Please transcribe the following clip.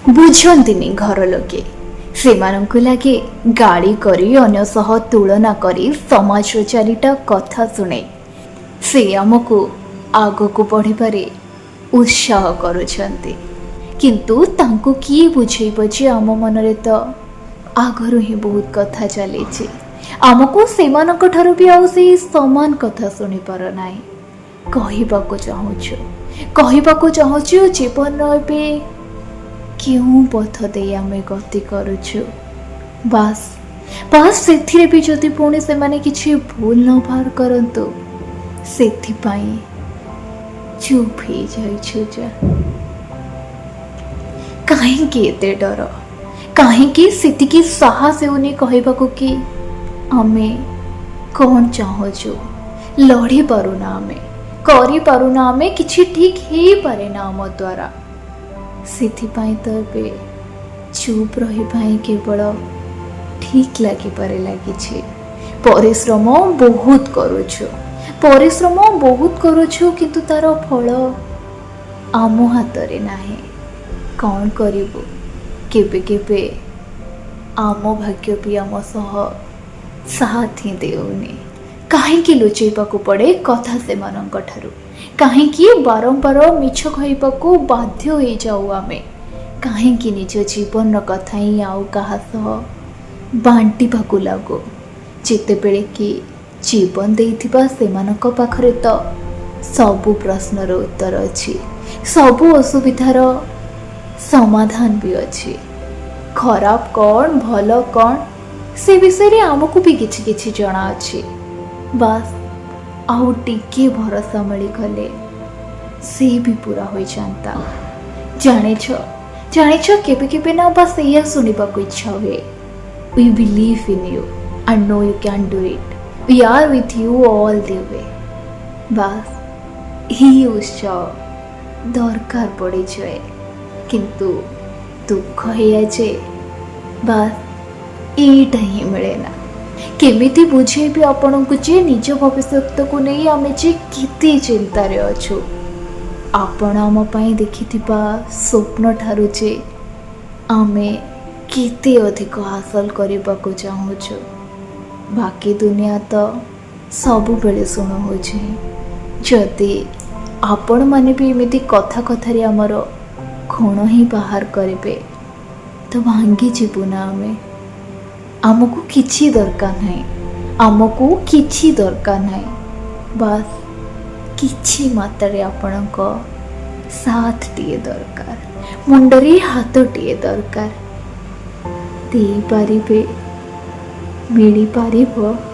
बुझंतिनी घर लोके सेमानंकु लागे गाड़ी करी अन्य सह तुलना करी समाज चारिटा कथा शुणे से आमको आगको बढ़िबारे उत्साह करुछंती किंतु तांको किए बुझेइब जे आम मनरे तो आगरु ही बहुत कथा चली आमको सेमानक ठारू भी आउ से समान कथा शुणी पार नाई कहबाको चाहूँ जीवन ए क्यों पथ दे आमे गति करुछु बास बास से भी जदि पुणी से माने किछि भूल न बाहर करंतु सेथिपाई चुप ही जाइछु जा काहेकि एते डर काहेकि सेतिकी साहस हेउनी कहबाको कि आमे कौन चाहूँ लड़ी पारुना आमे करी पारुना आमे किछि ठीक ही पारे ना आम द्वारा सेथिपाई तो ए चुप रही केवल ठीक लगी पारे लगी परिश्रम बहुत करुछु किंतु तार फल आम हाथ रे नाही कौन करिबु केबे केबे आम भाग्य भी आम सह साथ ही देउनी काहेकि लुचेबाकू पड़े कथा सेमानंक ठारू काहेकि बारंबार मिछ कहबाकू बाध्य हो जाऊ आमे काहेकि निज जीवन कथा ही आउ कहा सह बांटिबाकू लागो जेते बेले कि जीवन देइथिबा सेमानंक पाखरे तो सबु प्रश्नर उत्तर अछि सबु असुविधार समाधान भी अछि खराब कौन भल कौन से विषय आमको भी किछि किछि जଣା अछि बास आउ टिके भरोसा मिली गले से भी पूरा हो जाता जाने केबे केबे ना बस ये सुनिबा को इच्छा हुए we believe in you and know you can do it we are with you all the way बस ही उत्सव दरकार पड़े जाए किंतु दुख है जे बस एटा ही मिले ना केमिति बुझेबी आपण को जे निज भविष्य को नहीं आमे जे किते चिंता रे अछु आपण आम पई देखिथिबा स्वप्न ठारू जे आमे किते अधिक हासिल करबा को चाहू छु बाकी दुनिया तो सब बेले सुनो हो छे जदि आपण माने भी एमिति कथा कथा रे हमर खूण ही बाहर करिवे तो भांगी जीवु ना आमको किछि दरकार नहीं बस किछि मात्रे आपणक साथ टिए दरकार मुंडरे हाथ टिए दरकार दे पारिबे मिली पारिबो